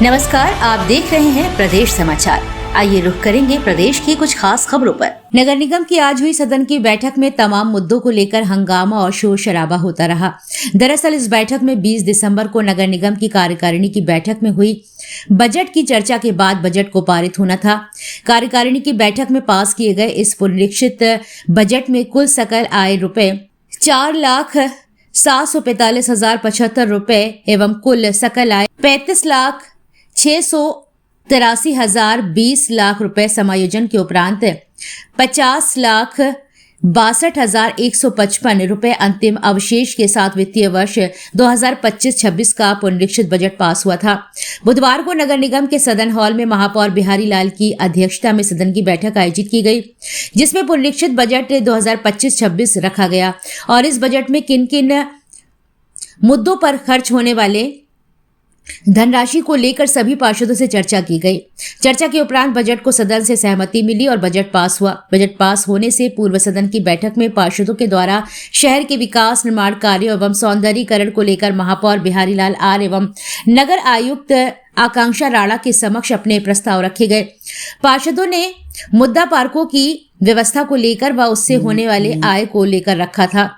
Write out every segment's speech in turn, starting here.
नमस्कार, आप देख रहे हैं प्रदेश समाचार। आइए रुख करेंगे प्रदेश की कुछ खास खबरों पर। नगर निगम की आज हुई सदन की बैठक में तमाम मुद्दों को लेकर हंगामा और शोर शराबा होता रहा। दरअसल इस बैठक में 20 दिसंबर को नगर निगम की कार्यकारिणी की बैठक में हुई बजट की चर्चा के बाद बजट को पारित होना था। कार्यकारिणी की बैठक में पास किए गए इस पुनरीक्षित बजट में कुल सकल आय रुपए 4,745,075 रुपए एवं कुल सकल आय 35,683,020 रुपए समायोजन के उपरांत 50,62,155 रुपए अंतिम अवशेष के साथ वित्तीय वर्ष 2025-26 का पुनरीक्षित बजट पास हुआ था। बुधवार को नगर निगम के सदन हॉल में महापौर बिहारी लाल की अध्यक्षता में सदन की बैठक आयोजित की गई, जिसमें पुनरीक्षित बजट 2025-26 रखा गया और इस बजट में किन किन मुद्दों पर खर्च होने वाले धनराशि को लेकर सभी पार्षदों से चर्चा की गई। चर्चा के उपरांत बजट को सदन से सहमति मिली और बजट पास हुआ। बजट पास होने से पूर्व सदन की बैठक में पार्षदों के द्वारा शहर के विकास, निर्माण कार्यों एवं सौंदर्यीकरण को लेकर महापौर बिहारी लाल आर एवं नगर आयुक्त आकांक्षा राणा के समक्ष अपने प्रस्ताव रखे गए। पार्षदों ने मुद्दा पार्कों की व्यवस्था को लेकर व उससे होने वाले आय को लेकर रखा था,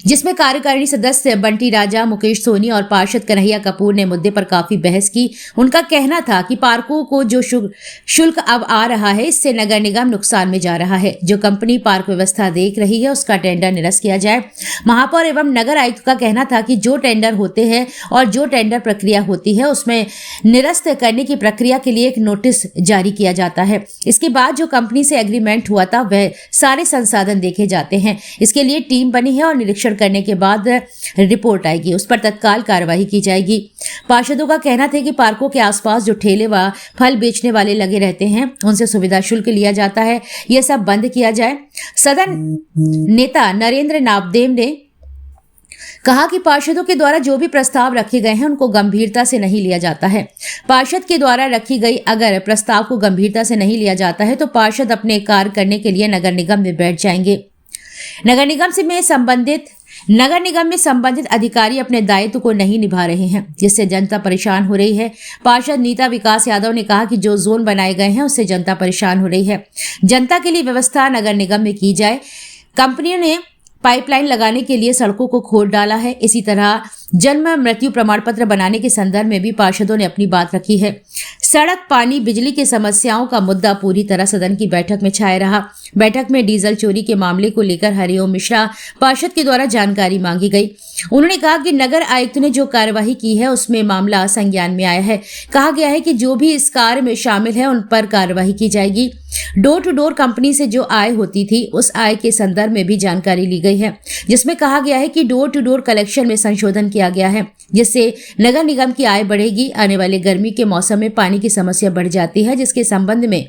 जिसमें कार्यकारिणी सदस्य बंटी राजा, मुकेश सोनी और पार्षद कन्हैया कपूर ने मुद्दे पर काफी बहस की। उनका कहना था कि पार्कों को जो शुल्क अब आ रहा है, इससे नगर निगम नुकसान में जा रहा है। जो कंपनी पार्क व्यवस्था देख रही है उसका टेंडर निरस्त किया जाए। महापौर एवं नगर आयुक्त का कहना था कि जो टेंडर होते हैं और जो टेंडर प्रक्रिया होती है उसमें निरस्त करने की प्रक्रिया के लिए एक नोटिस जारी किया जाता है। इसके बाद जो कंपनी से एग्रीमेंट हुआ था वह सारे संसाधन देखे जाते हैं। इसके लिए टीम बनी है और निरीक्षण करने के बाद रिपोर्ट आएगी, उस पर तत्काल कार्रवाई की जाएगी। पार्षदों का कहना था कि पार्कों के आसपास जो ठेले व फल बेचने वाले लगे रहते हैं उनसे सुविधा शुल्क लिया जाता है, यह सब बंद किया जाए। सदन नेता नरेंद्र नामदेव ने कहा कि पार्षदों के द्वारा जो भी प्रस्ताव रखे गए हैं उनको गंभीरता से नहीं लिया जाता है। पार्षद के द्वारा रखी गई अगर प्रस्ताव को गंभीरता से नहीं लिया जाता है तो पार्षद अपने कार्य करने के लिए नगर निगम में बैठ जाएंगे। नगर निगम में संबंधित अधिकारी अपने दायित्व को नहीं निभा रहे हैं, जिससे जनता परेशान हो रही है। पार्षद नीता विकास यादव ने कहा कि जो जोन बनाए गए हैं उससे जनता परेशान हो रही है। जनता के लिए व्यवस्था नगर निगम में की जाए। कंपनियों ने पाइपलाइन लगाने के लिए सड़कों को खोद डाला है। इसी तरह जन्म मृत्यु प्रमाण पत्र बनाने के संदर्भ में भी पार्षदों ने अपनी बात रखी है। सड़क, पानी, बिजली की समस्याओं का मुद्दा पूरी तरह सदन की बैठक में छाया रहा। बैठक में डीजल चोरी के मामले को लेकर हरिओम मिश्रा पार्षद के द्वारा जानकारी मांगी गई। उन्होंने कहा कि नगर आयुक्त ने जो कार्यवाही की है उसमें मामला संज्ञान में आया है। कहा गया है कि जो भी इस कार्य में शामिल है उन पर कार्यवाही की जाएगी। डोर टू डोर कंपनी से जो आय होती थी उस आय के संदर्भ में भी जानकारी ली गई है, जिसमें कहा गया है कि डोर टू डोर कलेक्शन में संशोधन किया गया है, जिससे नगर निगम की आय बढ़ेगी। आने वाले गर्मी के मौसम में पानी की समस्या बढ़ जाती है, जिसके संबंध में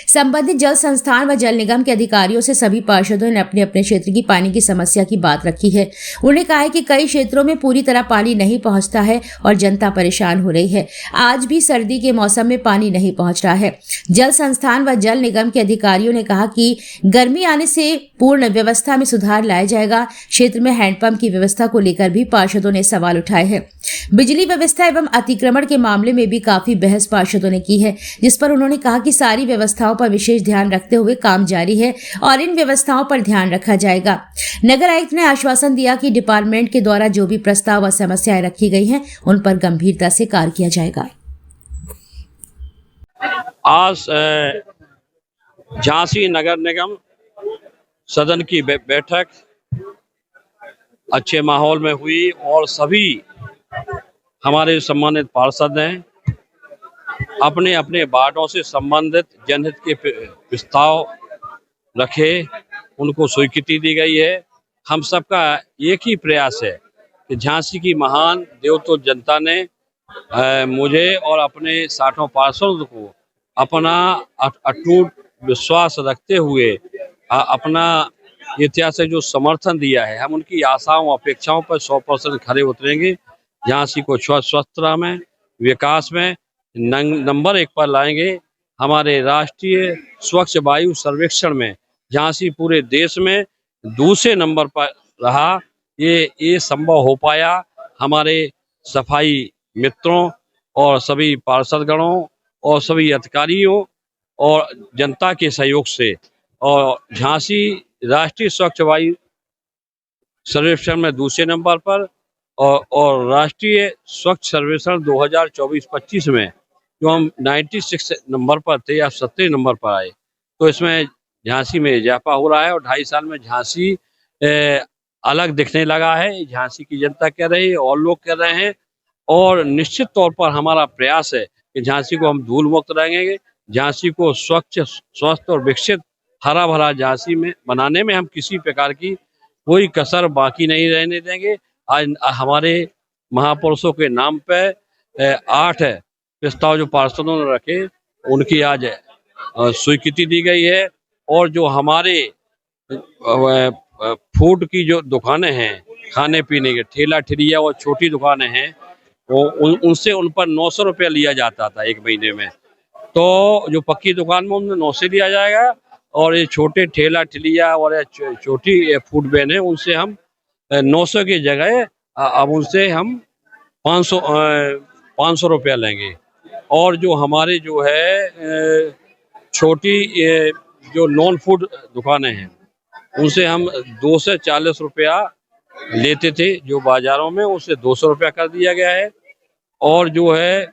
संबंधित जल संस्थान व जल निगम के अधिकारियों से सभी पार्षदों ने अपने अपने क्षेत्र की पानी की समस्या की बात रखी है। उन्होंने कहा है कि कई क्षेत्रों में पूरी तरह पानी नहीं पहुंचता है और जनता परेशान हो रही है। आज भी सर्दी के मौसम में पानी नहीं पहुंच रहा है। जल संस्थान व जल निगम के अधिकारियों ने कहा कि गर्मी आने से पूर्ण व्यवस्था में सुधार लाया जाएगा। क्षेत्र में हैंडपंप की व्यवस्था को लेकर भी पार्षदों ने सवाल उठाए हैं। बिजली व्यवस्था एवं अतिक्रमण के मामले में भी काफी बहस पार्षदों ने की है, जिस पर उन्होंने कहा कि सारी व्यवस्थाओं पर विशेष ध्यान रखते हुए काम जारी है और इन व्यवस्थाओं पर ध्यान रखा जाएगा। नगर आयुक्त ने आश्वासन दिया कि डिपार्टमेंट के द्वारा जो भी प्रस्ताव व समस्याएं रखी गई हैं उन पर गंभीरता से कार्य किया जाएगा। आज झांसी नगर निगम सदन की बैठक अच्छे माहौल में हुई और सभी हमारे सम्मानित पार्षद ने अपने अपने वार्डों से संबंधित जनहित के प्रस्ताव रखे, उनको स्वीकृति दी गई है। हम सबका एक ही प्रयास है कि झांसी की महान देवतुल्य जनता ने मुझे और अपने 60 पार्षदों को अपना अटूट विश्वास रखते हुए अपना इतिहास से जो समर्थन दिया है, हम उनकी आशाओं अपेक्षाओं पर 100% खरे उतरेंगे। झांसी को स्वच्छता में, विकास में नंबर 1 पर लाएंगे। हमारे राष्ट्रीय स्वच्छ वायु सर्वेक्षण में झांसी पूरे देश में दूसरे नंबर पर रहा। ये संभव हो पाया हमारे सफाई मित्रों और सभी पार्षदगणों और सभी अधिकारियों और जनता के सहयोग से और झांसी राष्ट्रीय स्वच्छ वायु सर्वेक्षण में दूसरे नंबर पर और राष्ट्रीय स्वच्छ सर्वेक्षण 2024-25 में जो हम 96 नंबर पर थे या 70 नंबर पर आए। तो इसमें झांसी में इजाफा हो रहा है और 2.5 साल में झांसी अलग दिखने लगा है। झांसी की जनता कह रही है और लोग कह रहे हैं और निश्चित तौर पर हमारा प्रयास है कि झांसी को हम धूल मुक्त रहेंगे। झांसी को स्वच्छ, स्वस्थ और विकसित हरा भरा झांसी में बनाने में हम किसी प्रकार की कोई कसर बाकी नहीं रहने देंगे। आज हमारे महापुरुषों के नाम पे 8 प्रस्ताव जो पार्षदों ने रखे उनकी आज स्वीकृति दी गई है और जो हमारे फूड की जो दुकानें हैं, खाने पीने के ठेला ठेलिया और छोटी दुकानें हैं, वो उनसे उन पर 900 रुपया लिया जाता था एक महीने में। तो जो पक्की दुकान में उनमें 900 लिया जाएगा और ये छोटे ठेला ठेलिया और छोटी फूड वैन है उनसे हम 900 की जगह अब उनसे हम 500 रुपया लेंगे। और जो हमारे जो है छोटी जो नॉन फूड दुकानें हैं उनसे हम 2 से 40 रुपया लेते थे जो बाजारों में, उसे 200 रुपया कर दिया गया है। और जो है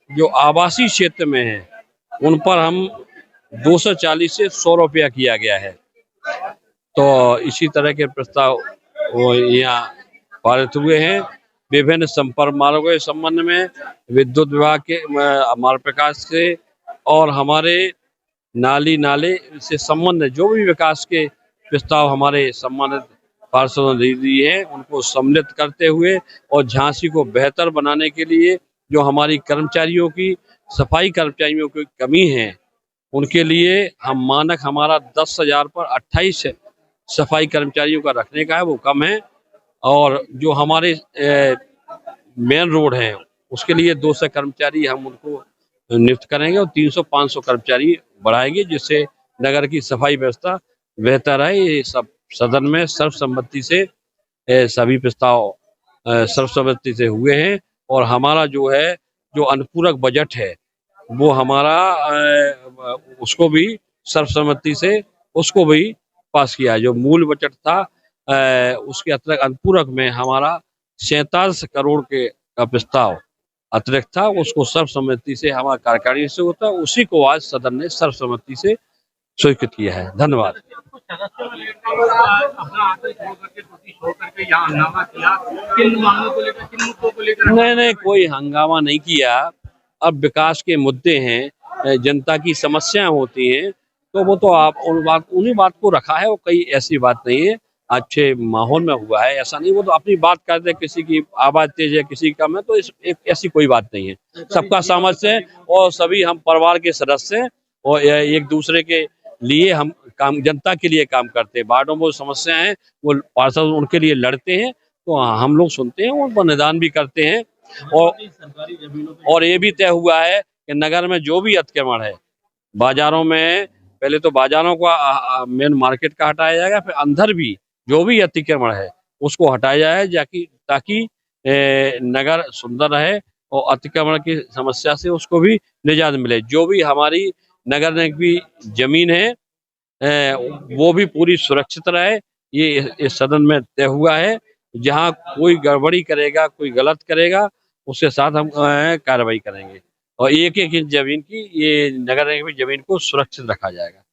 जो आवासीय क्षेत्र में है उन पर हम 240 से 100 रुपया किया गया है। तो इसी तरह के प्रस्ताव वो यहाँ पारित हुए हैं। विभिन्न संपर्क मार्गों के संबंध में विद्युत विभाग के मार्ग प्रकाश से और हमारे नाले से संबंध जो भी विकास के प्रस्ताव हमारे सम्मानित पार्षदों ने दिए हैं उनको सम्मिलित करते हुए और झांसी को बेहतर बनाने के लिए जो हमारी कर्मचारियों की सफाई कर्मचारियों की कमी है उनके लिए हम मानक हमारा 10,000 पर 28 सफाई कर्मचारियों का रखने का है, वो कम है। और जो हमारे मेन रोड है उसके लिए 200 कर्मचारी हम उनको नियुक्त करेंगे और 300-500 कर्मचारी बढ़ाएंगे जिससे नगर की सफाई व्यवस्था बेहतर है। ये सब सदन में सर्वसम्मति से सभी प्रस्ताव सर्वसम्मति से हुए हैं और हमारा जो है जो अनुपूरक बजट है वो हमारा उसको भी सर्वसम्मति से उसको भी पास किया है। जो मूल बजट था उसके अतिरिक्त अनुपूरक में हमारा 47 करोड़ के का प्रस्ताव अतिरिक्त था, उसको सर्वसम्मति से हमारा कार्यकारिणी से होता है, उसी को आज सदन ने सर्वसम्मति से स्वीकृत किया है। धन्यवाद। नहीं, कोई हंगामा नहीं किया। अब विकास के मुद्दे हैं, जनता की समस्याएं होती हैं, तो वो तो आप उन्हीं बात को रखा है, वो कई ऐसी बात नहीं है। अच्छे माहौल में हुआ है, ऐसा नहीं वो तो अपनी बात करते, किसी की आवाज तेज है किसी का में, तो ऐसी कोई बात नहीं है। सबका सामर्थ्य है और सभी हम परिवार के सदस्य हैं और एक दूसरे के लिए हम काम जनता के लिए काम करते हैं। वार्डों में समस्याएं हैं वो पार्षद उनके लिए लड़ते हैं तो हम लोग सुनते हैं, उन पर निदान भी करते हैं। और ये भी तय हुआ है कि नगर में जो भी अतिक्रमण है बाजारों में, पहले तो बाजारों का मेन मार्केट का हटाया जाएगा, फिर अंदर भी जो भी अतिक्रमण है उसको हटाया जाए ताकि नगर सुंदर रहे और अतिक्रमण की समस्या से उसको भी निजात मिले। जो भी हमारी नगर निगम की जमीन है वो भी पूरी सुरक्षित रहे, ये इस सदन में तय हुआ है। जहाँ कोई गड़बड़ी करेगा, कोई गलत करेगा, उसके साथ हम कार्रवाई करेंगे और एक इंच जमीन की ये नगर निगम की जमीन को सुरक्षित रखा जाएगा।